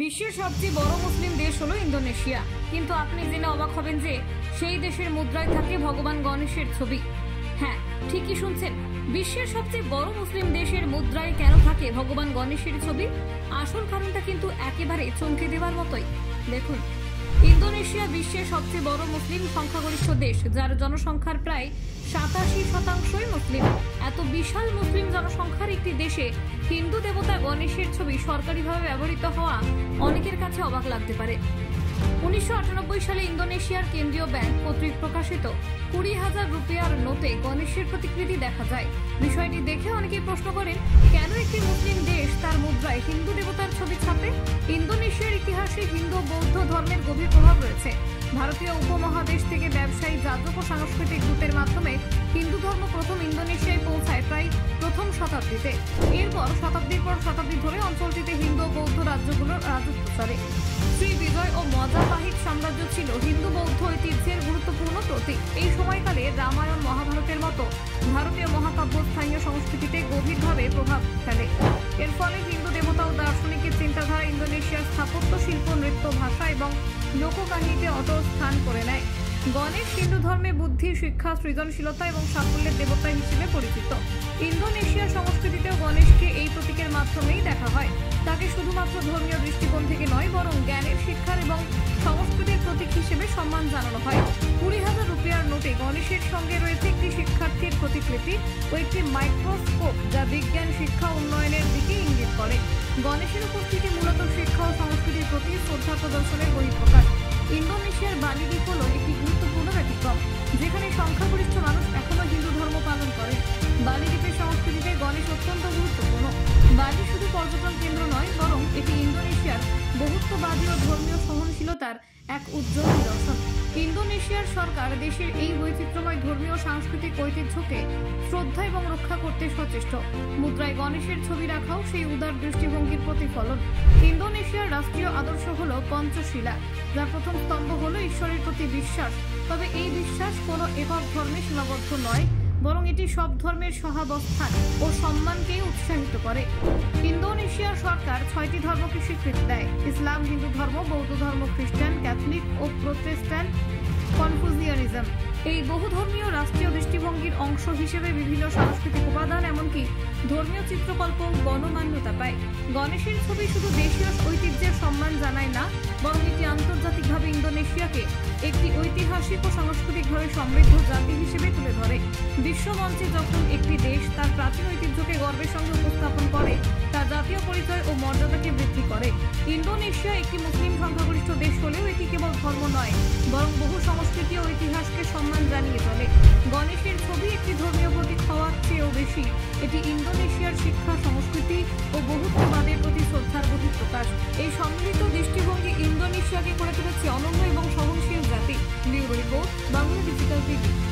বিশ্বের সবচেয়ে বড় মুসলিম দেশ হলো ইন্দোনেশিয়া। কিন্তু আপনি জেনে অবাক হবেন যে সেই দেশের মুদ্রায় থাকে ভগবান গণেশের ছবি। হ্যাঁ, ঠিকই শুনছেন, বিশ্বের সবচেয়ে বড় মুসলিম দেশের মুদ্রায় কেন থাকে ভগবান গণেশের ছবি? আসল কারণটা কিন্তু একেবারে চমকে দেওয়ার মতোই। দেখুন, ইন্দোনেশিয়া বিশ্বের সবচেয়ে বড় মুসলিম সংখ্যাগরিষ্ঠ দেশ, যার জনসংখ্যার প্রায় 87% মুসলিম। এত বিশাল মুসলিম জনসংখ্যার একটি দেশে হিন্দু দেবতা গণেশের ছবি সরকারিভাবে ব্যবহৃত হওয়া অনেকের কাছে অবাক লাগতে পারে। 1998 সালে ইন্দোনেশিয়ার কেন্দ্রীয় ব্যাংক কর্তৃক প্রকাশিত 20,000 রুপিয়ার নোটে গণেশের প্রতিকৃতি দেখা যায়। বিষয়টি দেখে অনেকেই প্রশ্ন করেন, কেন একটি মুসলিম দেশ তার মুদ্রায় হিন্দু দেবতার ছবি ছাপে? ইন্দোনেশিয়ার ইতিহাসে হিন্দু ও বৌদ্ধ ধর্মের গভীর প্রভাব রয়েছে। ভারতীয় উপমহাদেশ থেকে ব্যবসায়ী, যাজক ও সাংস্কৃতিক রুটের মাধ্যমে হিন্দু ধর্ম প্রথম ইন্দোনেশিয়ায় পৌঁছায় প্রায় প্রথম শতাব্দীতে। এরপর শতাব্দীর পর শতাব্দী ধরে অঞ্চলটিতে হিন্দু ও বৌদ্ধ রাজ্যগুলোর রাজত্ব চলে। শ্রী বিজয় ও মজাপাহিত সাম্রাজ্য ছিল হিন্দু বৌদ্ধ ঐতিহ্যের গুরুত্বপূর্ণ প্রতীক। এই সময়কালে রামায়ণ, মহাভারতের মতো ভারতীয় মহাকাব্য স্থানীয় সংস্কৃতিতে গভীরভাবে প্রভাব ফেলে। এর ফলে হিন্দু দেবতা ও দার্শনিকের চিন্তাধারা ইন্দোনেশিয়ার স্থাপত্য, শিল্প, নৃত্য, ভাষা এবং লোককাহিনীতে অটল স্থান করে নেয়। গণেশ হিন্দু ধর্মে বুদ্ধি, শিক্ষা, সৃজনশীলতা এবং সাফল্যের দেবতা হিসেবে পরিচিত। ইন্দোনেশিয়ার সংস্কৃতিতেও গণেশকে এই প্রতীকের মাধ্যমেই দেখা হয়। তাকে শুধুমাত্র ধর্মীয় দৃষ্টিকোণ থেকে নয়, বরং জ্ঞানের, শিক্ষার এবং সংস্কৃতির প্রতীক হিসেবে সম্মান জানানো হয়। 20,000 রুপিয়ার নোটে গণেশের সঙ্গে রয়েছে একটি শিক্ষার্থীর প্রতিকৃতি ও একটি মাইক্রোস্কোপ, যা বিজ্ঞান, শিক্ষা উন্নয়নের দিকে ইঙ্গিত করে। গণেশের উপস্থিতি মূলত শিক্ষা ও সংস্কৃতির প্রতি শ্রদ্ধা প্রদর্শনের বহিঃপ্রকাশ। ইন্দোনেশিয়ার বালি দ্বীপ হল একটি গুরুত্বপূর্ণ ব্যতিক্রম, যেখানে সংখ্যাগরিষ্ঠ মানুষ এখনো হিন্দু ধর্ম পালন করে। বালি দ্বীপের সংস্কৃতিতে গণেশ অত্যন্ত গুরুত্বপূর্ণ। বালি শুধু পর্যটন কেন্দ্র নয়, বরং এটি ইন্দোনেশিয়ার বহুত্ববাদী ও ধর্মীয় সহনশীলতার এক উজ্জ্বল নিদর্শন। ইন্দোনেশিয়ার সরকার দেশের এই বৈচিত্র্যময় ধর্মীয় সাংস্কৃতিক ঐতিহ্যকে শ্রদ্ধা এবং রক্ষা করতে সচেষ্ট। মুদ্রায় গণেশের ছবি রাখাও সেই উদার দৃষ্টিভঙ্গির প্রতিফলন। ইন্দোনেশিয়ার রাষ্ট্রীয় আদর্শ হল পঞ্চশীলা, যার প্রথম স্তম্ভ হল ঈশ্বরের প্রতি বিশ্বাস। তবে এই বিশ্বাস কোনো একক ধর্মে সীমাবদ্ধ নয়, বরং এটি সব ধর্মের সহাবস্থান ও সম্মানকেই উৎসাহিত করে। ইন্দোনেশিয়ার সরকার 6টি ধর্মকে স্বীকৃতি দেয়: ইসলাম, হিন্দু ধর্ম, বৌদ্ধ ধর্ম, খ্রিস্টান, ক্যাথলিক ও প্রোটেস্ট্যান্ট, কনফুসিয়ানিজম। এই বহুধর্মীয় রাষ্ট্রীয় দৃষ্টিভঙ্গির অংশ হিসেবে বিভিন্ন সাংস্কৃতিক উপাদান, এমনকি ধর্মীয় চিত্রকল্প গণমান্যতা পায়। গণেশের ছবি শুধু দেশীয় ঐতিহ্যের সম্মান জানায় না, বরং এটি আন্তর্জাতিকভাবে ইন্দোনেশিয়াকে একটি ঐতিহাসিক ও সাংস্কৃতিকভাবে সমৃদ্ধ জাতি হিসেবে তুলে ধরে। বিশ্বমঞ্চে যখন একটি দেশ তার প্রাচীন ঐতিহ্যকে গর্বের সঙ্গে উপস্থাপন করে, তা জাতীয় পরিচয় ও মর্যাদাকে বৃদ্ধি করে। ইন্দোনেশিয়া একটি মুসলিম সংখ্যাগরিষ্ঠ দেশ হলেও এটি কেবল ধর্ম নয়, বরং বহু সংস্কৃতি ও ইতিহাসকে সম্মান জানিয়ে চলে। গণেশের ছবি একটি ধর্মীয় প্রতীক হওয়ার চেয়েও বেশি, এটি ইন্দোনেশিয়ার শিক্ষা, সংস্কৃতি ও বহুত্ববাদের প্রতি শ্রদ্ধার বহিঃপ্রকাশ। এই সম্মিলিত দৃষ্টি